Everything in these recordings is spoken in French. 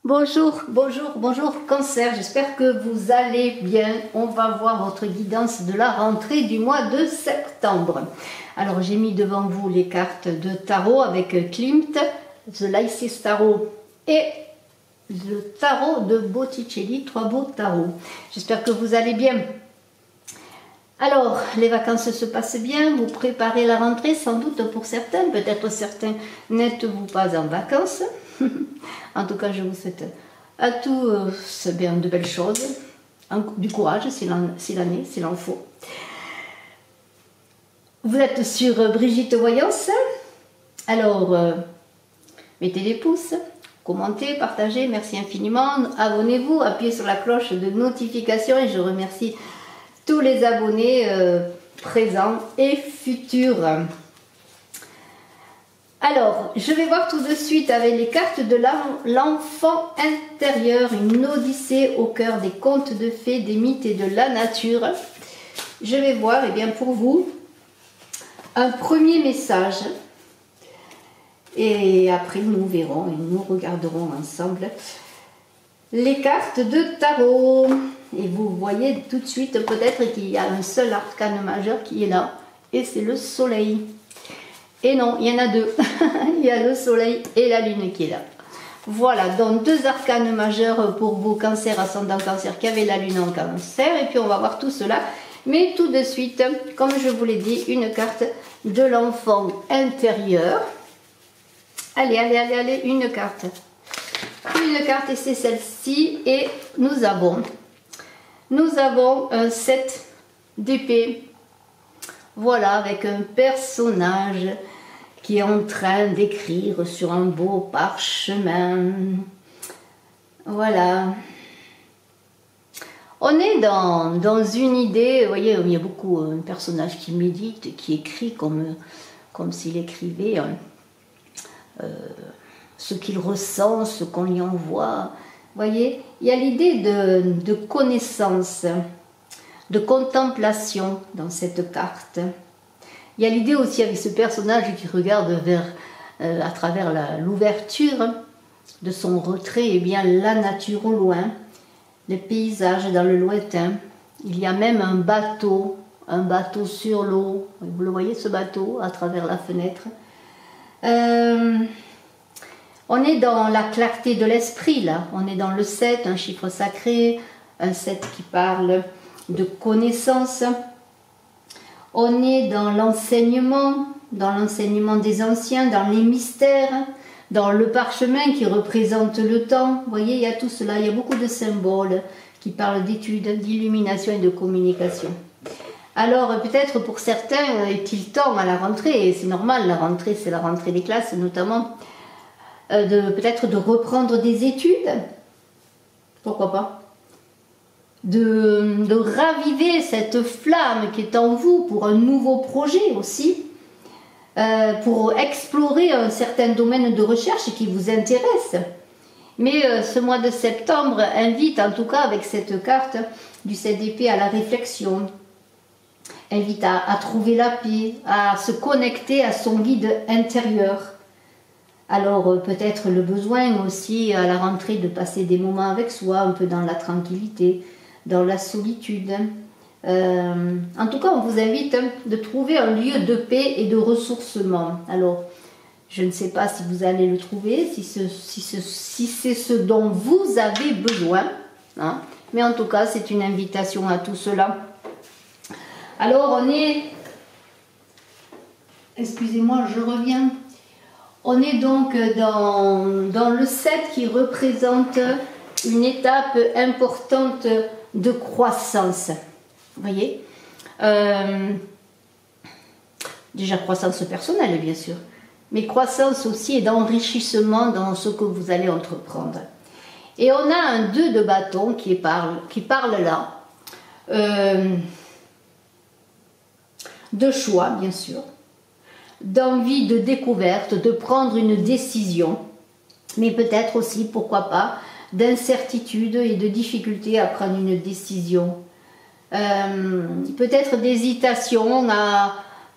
Bonjour, bonjour, bonjour Cancer, j'espère que vous allez bien. On va voir votre guidance de la rentrée du mois de septembre. Alors j'ai mis devant vous les cartes de tarot avec Klimt, The Lysis Tarot et le tarot de Botticelli, trois beaux tarots. J'espère que vous allez bien. Alors, les vacances se passent bien, vous préparez la rentrée sans doute pour certains, peut-être certains n'êtes-vous pas en vacances. En tout cas, je vous souhaite à tous bien de belles choses, du courage s'il en est, s'il en faut. Vous êtes sur Brigitte Voyance. Alors, mettez des pouces, commentez, partagez, merci infiniment. Abonnez-vous, appuyez sur la cloche de notification et je remercie tous les abonnés présents et futurs. Alors, je vais voir tout de suite avec les cartes de l'enfant intérieur, une odyssée au cœur des contes de fées, des mythes et de la nature. Je vais voir, eh bien, pour vous, un premier message. Et après, nous verrons et nous regarderons ensemble les cartes de tarot. Et vous voyez tout de suite peut-être qu'il y a un seul arcane majeur qui est là, et c'est le soleil. Et non, il y en a deux. Il y a le soleil et la lune qui est là. Voilà, donc deux arcanes majeurs pour vous, Cancer, ascendant Cancer, qui avait la lune en Cancer. Et puis on va voir tout cela. Mais tout de suite, comme je vous l'ai dit, une carte de l'enfant intérieur. Allez, allez, allez, allez, une carte. Une carte et c'est celle-ci. Et nous avons un 7 d'épée. Voilà, avec un personnage qui est en train d'écrire sur un beau parchemin. Voilà. On est dans une idée, vous voyez, il y a beaucoup un personnage qui médite, qui écrit comme s'il écrivait ce qu'il ressent, ce qu'on lui envoie. Vous voyez, il y a l'idée de connaissance, de contemplation dans cette carte. Il y a l'idée aussi avec ce personnage qui regarde vers, à travers l'ouverture de son retrait, et bien la nature au loin, les paysages dans le lointain. Il y a même un bateau sur l'eau. Vous le voyez, ce bateau à travers la fenêtre. On est dans la clarté de l'esprit là. On est dans le 7, un chiffre sacré, un 7 qui parle de connaissance. On est dans l'enseignement des anciens, dans les mystères, dans le parchemin qui représente le temps. Vous voyez, il y a tout cela, il y a beaucoup de symboles qui parlent d'études, d'illumination et de communication. Alors peut-être pour certains est-il temps à la rentrée, et c'est normal, la rentrée c'est la rentrée des classes notamment, peut-être de reprendre des études, pourquoi pas, de raviver cette flamme qui est en vous pour un nouveau projet aussi, pour explorer un certain domaine de recherche qui vous intéresse. Mais ce mois de septembre invite, en tout cas avec cette carte du 7 d'épée, à la réflexion, invite à trouver la paix, à se connecter à son guide intérieur. Alors peut-être le besoin aussi à la rentrée de passer des moments avec soi, un peu dans la tranquillité, dans la solitude. En tout cas, on vous invite de trouver un lieu de paix et de ressourcement. Alors, je ne sais pas si vous allez le trouver, si c'est ce dont vous avez besoin, hein, mais en tout cas, c'est une invitation à tout cela. Alors, on est... Excusez-moi, je reviens. On est donc dans le 7 qui représente une étape importante de croissance. Vous voyez, déjà croissance personnelle bien sûr, mais croissance aussi et d'enrichissement dans ce que vous allez entreprendre. Et on a un 2 de bâton qui parle là, de choix bien sûr, d'envie de découverte, de prendre une décision, mais peut-être aussi, pourquoi pas, d'incertitude et de difficulté à prendre une décision. Peut-être d'hésitation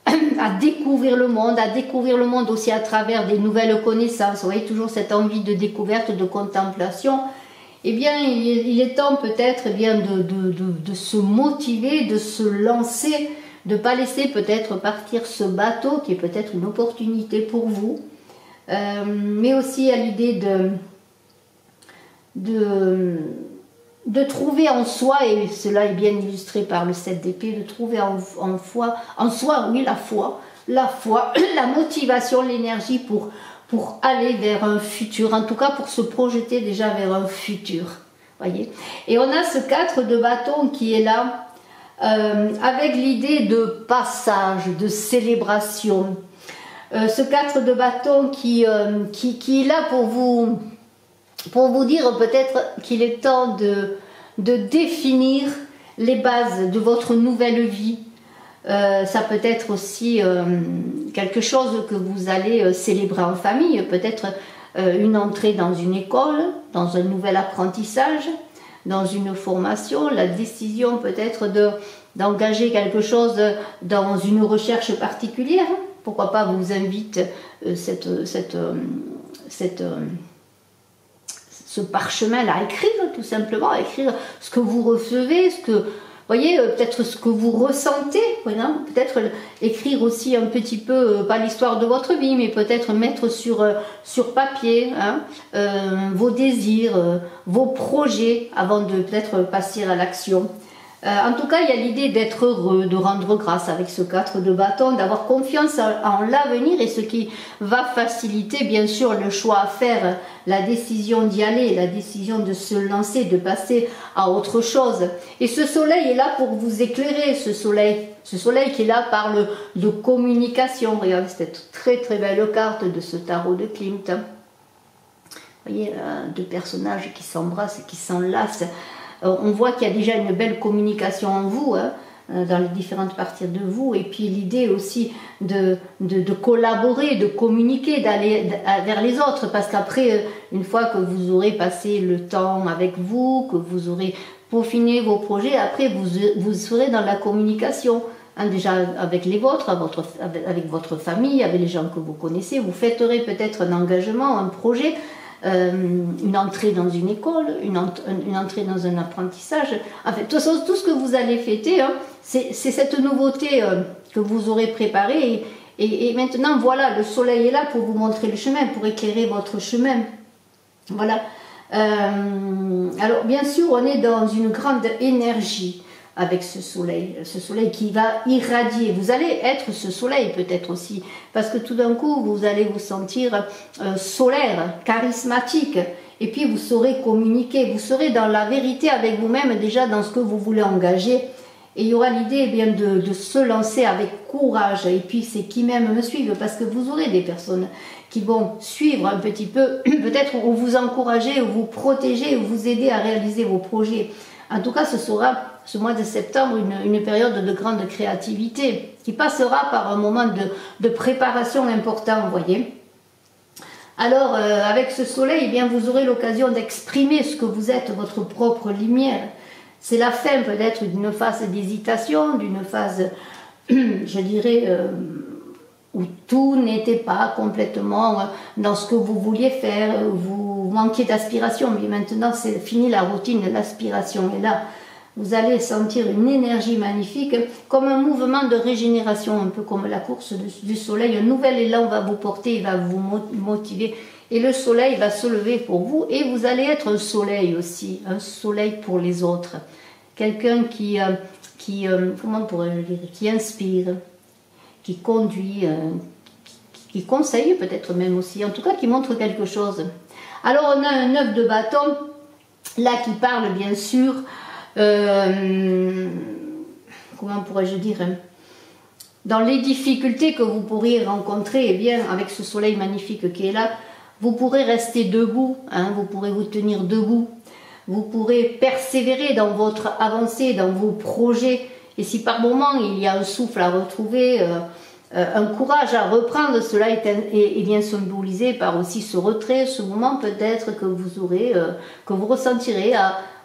à découvrir le monde aussi à travers des nouvelles connaissances. Vous voyez, toujours cette envie de découverte, de contemplation. Eh bien, il est temps peut-être de se motiver, de se lancer, de ne pas laisser peut-être partir ce bateau qui est peut-être une opportunité pour vous. Mais aussi à l'idée de trouver en soi, et cela est bien illustré par le 7 d'épée, de trouver en soi, oui, la foi, la motivation, l'énergie pour aller vers un futur, en tout cas pour se projeter déjà vers un futur, voyez. Et on a ce 4 de bâton qui est là, avec l'idée de passage, de célébration. Ce 4 de bâton qui est là pour vous dire peut-être qu'il est temps de définir les bases de votre nouvelle vie. Ça peut être aussi quelque chose que vous allez célébrer en famille, peut-être une entrée dans une école, dans un nouvel apprentissage, dans une formation, la décision peut-être d'engager quelque chose dans une recherche particulière. Pourquoi pas vous invite ce parchemin à écrire, tout simplement, à écrire ce que vous recevez, voyez, peut-être ce que vous ressentez, voilà, peut-être écrire aussi un petit peu, pas l'histoire de votre vie, mais peut-être mettre sur papier hein, vos désirs, vos projets, avant de peut-être passer à l'action. En tout cas, il y a l'idée d'être heureux, de rendre grâce avec ce 4 de bâton, d'avoir confiance en l'avenir et ce qui va faciliter bien sûr le choix à faire, la décision d'y aller, la décision de se lancer, de passer à autre chose. Et ce soleil est là pour vous éclairer, ce soleil qui est là par de communication. Regardez cette très très belle carte de ce tarot de Klimt. Vous voyez, deux personnages qui s'embrassent et qui s'enlacent. On voit qu'il y a déjà une belle communication en vous, hein, dans les différentes parties de vous, et puis l'idée aussi de collaborer, de communiquer, d'aller vers les autres, parce qu'après, une fois que vous aurez passé le temps avec vous, que vous aurez peaufiné vos projets, après vous serez dans la communication, hein, déjà avec les vôtres, avec votre famille, avec les gens que vous connaissez, vous fêterez peut-être un engagement, un projet, une entrée dans une école, une entrée dans un apprentissage. En fait, tout ce que vous allez fêter, hein, c'est cette nouveauté que vous aurez préparée. Et maintenant, voilà, le soleil est là pour vous montrer le chemin, pour éclairer votre chemin. Voilà. Alors, bien sûr, on est dans une grande énergie avec ce soleil qui va irradier. Vous allez être ce soleil peut-être aussi, parce que tout d'un coup, vous allez vous sentir solaire, charismatique, et puis vous saurez communiquer, vous serez dans la vérité avec vous-même, déjà dans ce que vous voulez engager, et il y aura l'idée eh bien de se lancer avec courage, et puis c'est qui même me suivent, parce que vous aurez des personnes qui vont suivre un petit peu, peut-être ou vous encourager, ou vous protéger, ou vous aider à réaliser vos projets. En tout cas, ce sera ce mois de septembre une période de grande créativité qui passera par un moment de préparation important, vous voyez. Alors, avec ce soleil, eh bien, vous aurez l'occasion d'exprimer ce que vous êtes, votre propre lumière. C'est la fin peut-être d'une phase d'hésitation, d'une phase, je dirais, où tout n'était pas complètement dans ce que vous vouliez faire, vous manquiez d'aspiration, mais maintenant c'est fini la routine, l'aspiration est là. Vous allez sentir une énergie magnifique, comme un mouvement de régénération, un peu comme la course du soleil. Un nouvel élan va vous porter, il va vous motiver, et le soleil va se lever pour vous, et vous allez être un soleil aussi, un soleil pour les autres. Quelqu'un comment pourrais-je dire, qui inspire, qui conduit, qui conseille peut-être même aussi, en tout cas qui montre quelque chose. Alors on a un 9 de bâton, là qui parle bien sûr, comment pourrais-je dire, hein, dans les difficultés que vous pourriez rencontrer, eh bien avec ce soleil magnifique qui est là, vous pourrez rester debout, hein, vous pourrez vous tenir debout, vous pourrez persévérer dans votre avancée, dans vos projets. Et si par moment il y a un souffle à retrouver, un courage à reprendre, cela est bien symbolisé par aussi ce retrait, ce moment peut-être que vous aurez, que vous ressentirez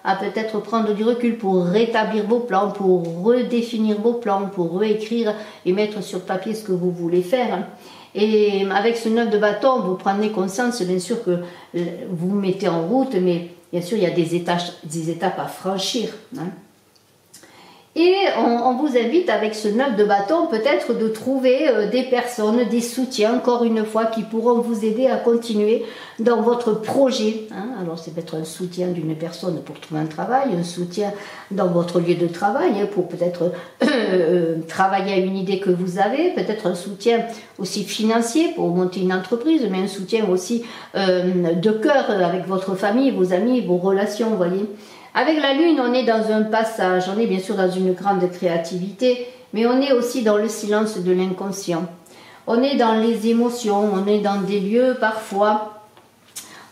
à peut-être prendre du recul pour rétablir vos plans, pour redéfinir vos plans, pour réécrire et mettre sur papier ce que vous voulez faire. Et avec ce 9 de bâton, vous prenez conscience, bien sûr, que vous vous mettez en route, mais bien sûr, il y a des étapes à franchir. Hein. Et on vous invite avec ce 9 de bâton peut-être de trouver des personnes, des soutiens, encore une fois, qui pourront vous aider à continuer dans votre projet. Hein. Alors c'est peut-être un soutien d'une personne pour trouver un travail, un soutien dans votre lieu de travail hein, pour peut-être travailler à une idée que vous avez, peut-être un soutien aussi financier pour monter une entreprise, mais un soutien aussi de cœur avec votre famille, vos amis, vos relations, vous voyez. Avec la Lune, on est dans un passage, on est bien sûr dans une grande créativité, mais on est aussi dans le silence de l'inconscient. On est dans les émotions, on est dans des lieux parfois,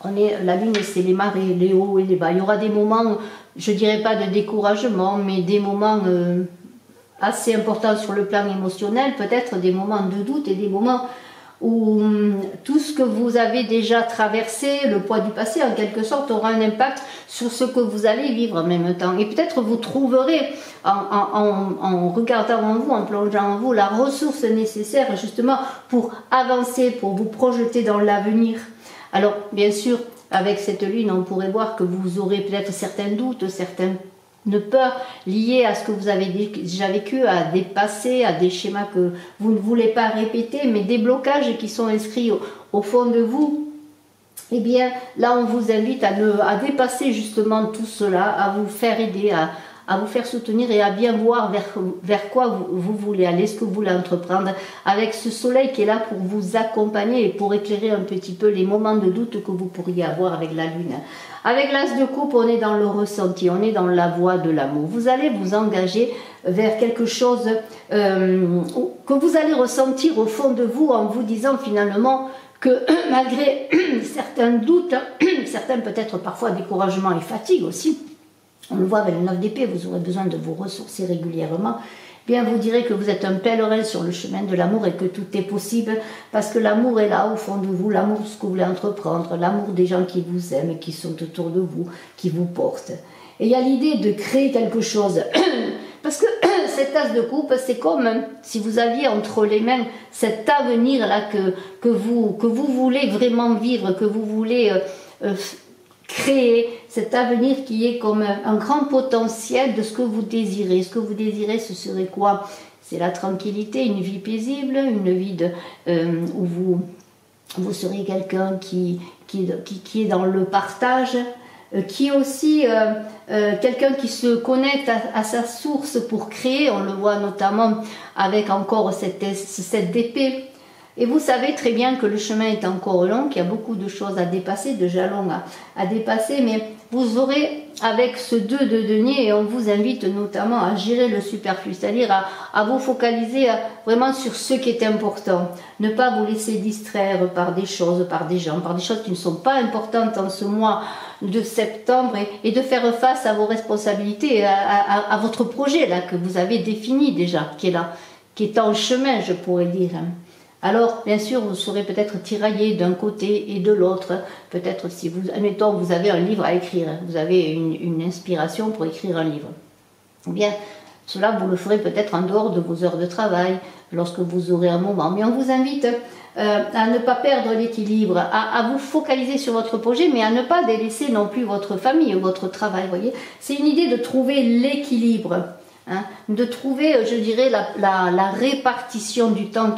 la Lune c'est les marées, les hauts et les bas. Il y aura des moments, je ne dirais pas de découragement, mais des moments assez importants sur le plan émotionnel, peut-être des moments de doute et des moments où tout ce que vous avez déjà traversé, le poids du passé en quelque sorte, aura un impact sur ce que vous allez vivre en même temps. Et peut-être vous trouverez en regardant en vous, en plongeant en vous, la ressource nécessaire justement pour avancer, pour vous projeter dans l'avenir. Alors bien sûr, avec cette lune, on pourrait voir que vous aurez peut-être certains doutes, certaines peurs liées à ce que vous avez déjà vécu, à des passés, à des schémas que vous ne voulez pas répéter, mais des blocages qui sont inscrits au fond de vous. Eh bien, là, on vous invite à dépasser justement tout cela, à vous faire aider, à vous faire soutenir et à bien voir vers quoi vous voulez aller, ce que vous voulez entreprendre, avec ce soleil qui est là pour vous accompagner et pour éclairer un petit peu les moments de doute que vous pourriez avoir avec la lune. Avec l'as de coupe, on est dans le ressenti, on est dans la voie de l'amour. Vous allez vous engager vers quelque chose que vous allez ressentir au fond de vous en vous disant finalement que malgré certains doutes, certains peut-être parfois découragement et fatigue aussi, on le voit avec le 9 d'épée, vous aurez besoin de vous ressourcer régulièrement, bien vous direz que vous êtes un pèlerin sur le chemin de l'amour et que tout est possible parce que l'amour est là au fond de vous, l'amour de ce que vous voulez entreprendre, l'amour des gens qui vous aiment, qui sont autour de vous, qui vous portent. Et il y a l'idée de créer quelque chose. Parce que cette as de coupe, c'est comme si vous aviez entre les mains cet avenir-là que vous voulez vraiment vivre, que vous voulez créer, cet avenir qui est comme un grand potentiel de ce que vous désirez. Ce que vous désirez, ce serait quoi? C'est la tranquillité, une vie paisible, une vie où vous serez quelqu'un qui est dans le partage, qui est aussi quelqu'un qui se connecte à sa source pour créer. On le voit notamment avec encore cette épée. Et vous savez très bien que le chemin est encore long, qu'il y a beaucoup de choses à dépasser, de jalons à dépasser, mais vous aurez avec ce 2 de denier, et on vous invite notamment à gérer le superflu, c'est-à-dire à vous focaliser vraiment sur ce qui est important. Ne pas vous laisser distraire par des choses, par des gens, par des choses qui ne sont pas importantes en ce mois de septembre, et de faire face à vos responsabilités, à votre projet là que vous avez défini déjà, qui est là, qui est en chemin, je pourrais dire. Alors, bien sûr, vous serez peut-être tiraillé d'un côté et de l'autre. Peut-être si vous, admettons, vous avez un livre à écrire, vous avez une inspiration pour écrire un livre. Eh bien, cela, vous le ferez peut-être en dehors de vos heures de travail, lorsque vous aurez un moment. Mais on vous invite à ne pas perdre l'équilibre, à vous focaliser sur votre projet, mais à ne pas délaisser non plus votre famille ou votre travail. Voyez, c'est une idée de trouver l'équilibre. Hein, de trouver, je dirais, la répartition du temps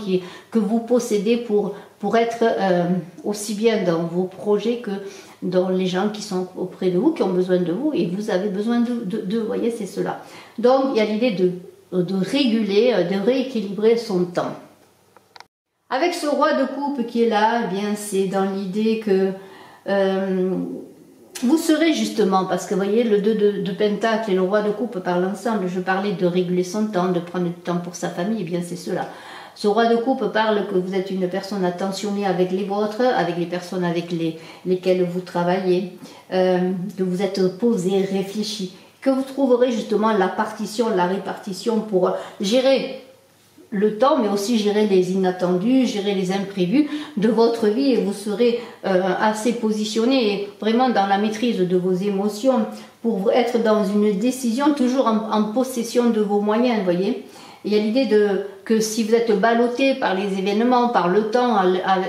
que vous possédez pour être aussi bien dans vos projets que dans les gens qui sont auprès de vous, qui ont besoin de vous, et vous avez besoin de vous voyez, c'est cela. Donc, il y a l'idée de réguler, de rééquilibrer son temps. Avec ce roi de coupe qui est là, eh bien, c'est dans l'idée que vous serez justement, parce que vous voyez, le 2 de pentacle et le roi de coupe parlent ensemble. Je parlais de réguler son temps, de prendre du temps pour sa famille, et bien c'est cela. Ce roi de coupe parle que vous êtes une personne attentionnée avec les vôtres, avec les personnes avec lesquelles vous travaillez, que vous êtes posé, réfléchi, que vous trouverez justement la partition, la répartition pour gérer le temps, mais aussi gérer les inattendus, gérer les imprévus de votre vie, et vous serez assez positionné vraiment dans la maîtrise de vos émotions pour être dans une décision toujours en possession de vos moyens, voyez. Il y a l'idée que si vous êtes ballotté par les événements, par le temps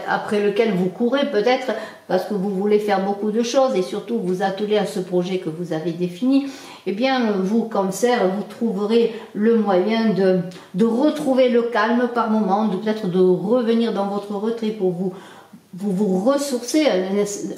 après lequel vous courez peut-être, parce que vous voulez faire beaucoup de choses et surtout vous atteler à ce projet que vous avez défini, eh bien vous, Cancer, vous trouverez le moyen de retrouver le calme par moment, peut-être de revenir dans votre retrait pour vous ressourcer,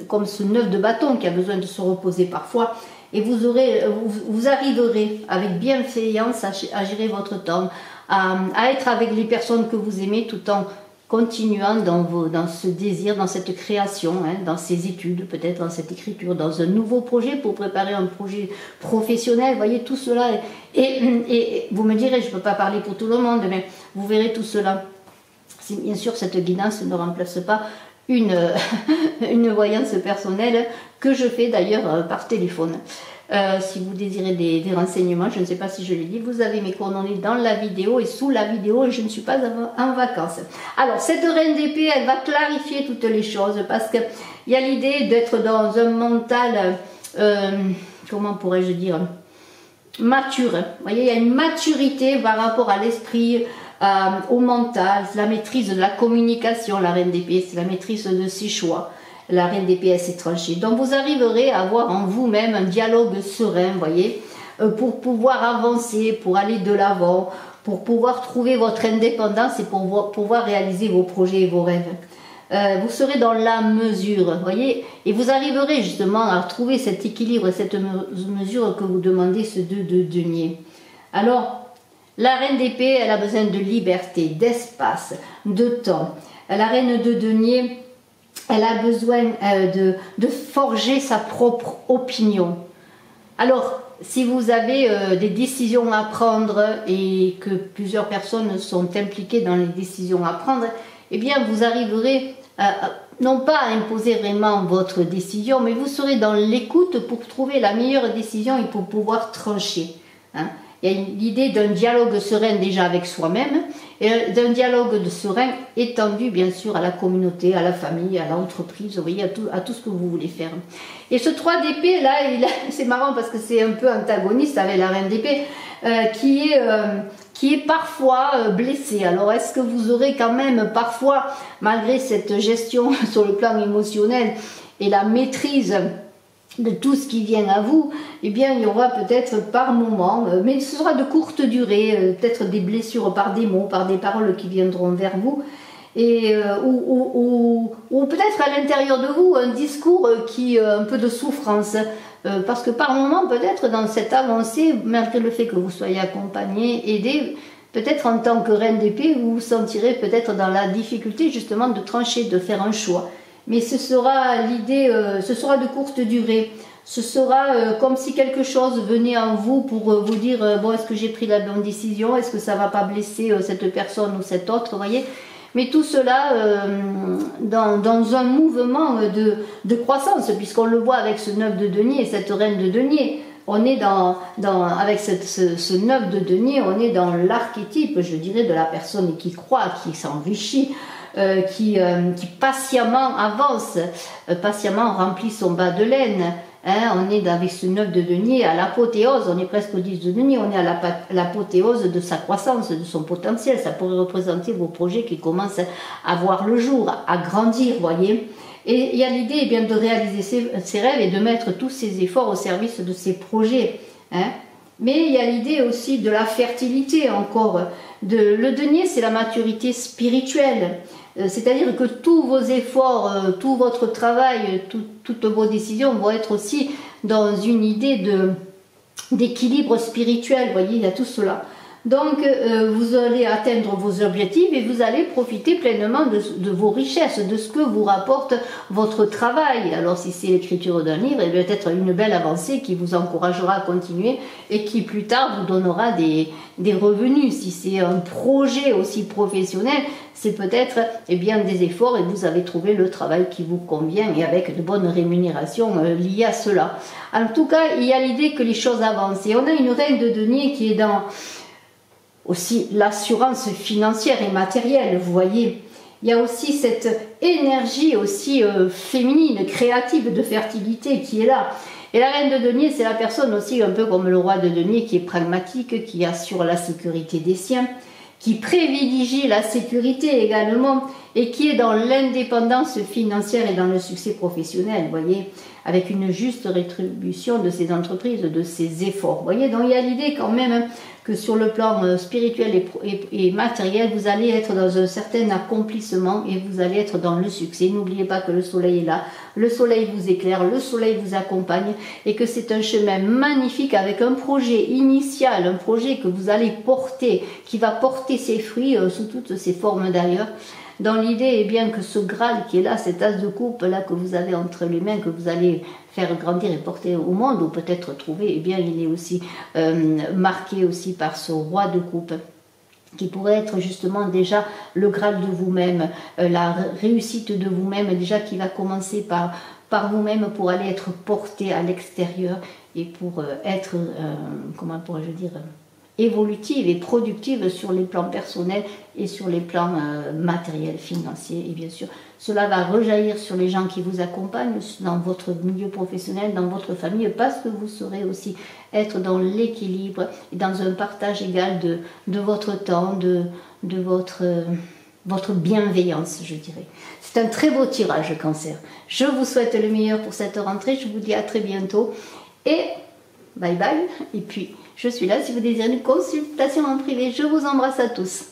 comme ce 9 de bâton qui a besoin de se reposer parfois. Et vous arriverez avec bienveillance à gérer votre temps, à être avec les personnes que vous aimez tout en continuant dans ce désir, dans cette création, dans ces études, peut-être dans cette écriture, dans un nouveau projet pour préparer un projet professionnel. Vous voyez tout cela. Et vous me direz, je ne peux pas parler pour tout le monde, mais vous verrez tout cela. Si bien sûr cette guidance ne remplace pas une voyance personnelle que je fais d'ailleurs par téléphone. Si vous désirez des renseignements, je ne sais pas si je l'ai dit, vous avez mes coordonnées dans la vidéo et sous la vidéo, et je ne suis pas en vacances. Alors cette reine d'épée, elle va clarifier toutes les choses parce qu'il y a l'idée d'être dans un mental, comment pourrais-je dire, mature. Vous voyez, il y a une maturité par rapport à l'esprit, au mental, la maîtrise de la communication. La reine d'épée, c'est la maîtrise de ses choix. La reine d'épée, elle s'est tranchée. Donc vous arriverez à avoir en vous-même un dialogue serein, voyez, pour pouvoir avancer, pour aller de l'avant, pour pouvoir trouver votre indépendance et pour pouvoir réaliser vos projets et vos rêves. Vous serez dans la mesure, voyez, et vous arriverez justement à trouver cet équilibre, cette mesure que vous demandez, ce 2 de denier. Alors, la reine d'épée, elle a besoin de liberté, d'espace, de temps. La reine de denier, elle a besoin de forger sa propre opinion. Alors, si vous avez des décisions à prendre et que plusieurs personnes sont impliquées dans les décisions à prendre, eh bien, vous arriverez non pas à imposer vraiment votre décision, mais vous serez dans l'écoute pour trouver la meilleure décision et pour pouvoir trancher. Il y a l'idée d'un dialogue serein déjà avec soi-même et d'un dialogue serein étendu bien sûr à la communauté, à la famille, à l'entreprise, vous voyez, à tout ce que vous voulez faire. Et ce 3 d'épée là, c'est marrant parce que c'est un peu antagoniste avec la reine d'épée qui est parfois blessée. Alors est-ce que vous aurez quand même parfois, malgré cette gestion sur le plan émotionnel et la maîtrise de tout ce qui vient à vous, eh bien il y aura peut-être par moment, mais ce sera de courte durée, peut-être des blessures par des mots, par des paroles qui viendront vers vous, et ou peut-être à l'intérieur de vous un discours qui un peu de souffrance, parce que par moment peut-être dans cette avancée, malgré le fait que vous soyez accompagné, aidé, peut-être en tant que reine d'épée, vous vous sentirez peut-être dans la difficulté justement de trancher, de faire un choix. Mais ce sera l'idée, ce sera de courte durée. Ce sera comme si quelque chose venait en vous pour vous dire bon, est-ce que j'ai pris la bonne décision, est-ce que ça ne va pas blesser cette personne ou cette autre, vous voyez. Mais tout cela dans un mouvement de croissance, puisqu'on le voit avec ce 9 de denier et cette reine de denier. On est avec ce 9 de denier, on est dans l'archétype, je dirais, de la personne qui croit, qui s'enrichit, qui patiemment avance, patiemment remplit son bas de laine. On est avec ce 9 de denier à l'apothéose, on est presque au 10 de denier, on est à l'apothéose de sa croissance, de son potentiel. Ça pourrait représenter vos projets qui commencent à voir le jour, à grandir, voyez. Et il y a l'idée bien de réaliser ses rêves et de mettre tous ses efforts au service de ses projets. Mais il y a l'idée aussi de la fertilité encore. Le denier, c'est la maturité spirituelle. C'est-à-dire que tous vos efforts, tout votre travail, toutes vos décisions vont être aussi dans une idée d'équilibre spirituel. Vous voyez, il y a tout cela. Donc, vous allez atteindre vos objectifs et vous allez profiter pleinement de vos richesses, de ce que vous rapporte votre travail. Alors, si c'est l'écriture d'un livre, il va être une belle avancée qui vous encouragera à continuer et qui, plus tard, vous donnera des revenus. Si c'est un projet aussi professionnel, c'est peut-être des efforts et vous avez trouvé le travail qui vous convient et avec de bonnes rémunérations liées à cela. En tout cas, il y a l'idée que les choses avancent. Et on a une reine de denier qui est aussi l'assurance financière et matérielle, vous voyez. Il y a aussi cette énergie aussi féminine, créative de fertilité qui est là. Et la reine de denier, c'est la personne aussi un peu comme le roi de denier qui est pragmatique, qui assure la sécurité des siens, qui privilégie la sécurité également et qui est dans l'indépendance financière et dans le succès professionnel, vous voyez, avec une juste rétribution de ses entreprises, de ses efforts. Vous voyez, donc il y a l'idée quand même hein, que sur le plan spirituel et matériel, vous allez être dans un certain accomplissement et vous allez être dans le succès. N'oubliez pas que le soleil est là, le soleil vous éclaire, le soleil vous accompagne et que c'est un chemin magnifique avec un projet initial, un projet que vous allez porter, qui va porter ses fruits sous toutes ses formes d'ailleurs. Dans l'idée, eh bien, que ce Graal qui est là, cet as de coupe là que vous avez entre les mains, que vous allez faire grandir et porter au monde, ou peut-être trouver, eh bien, il est aussi marqué aussi par ce roi de coupe, qui pourrait être justement déjà le Graal de vous-même, la réussite de vous-même, déjà qui va commencer par vous-même pour aller être porté à l'extérieur et pour être, comment pourrais-je dire, évolutive et productive sur les plans personnels et sur les plans matériels, financiers. Et bien sûr, cela va rejaillir sur les gens qui vous accompagnent dans votre milieu professionnel, dans votre famille, parce que vous saurez aussi être dans l'équilibre et dans un partage égal de votre temps, de votre bienveillance, je dirais. C'est un très beau tirage, Cancer. Je vous souhaite le meilleur pour cette rentrée. Je vous dis à très bientôt. Et bye bye. Et puis, je suis là si vous désirez une consultation en privé. Je vous embrasse à tous.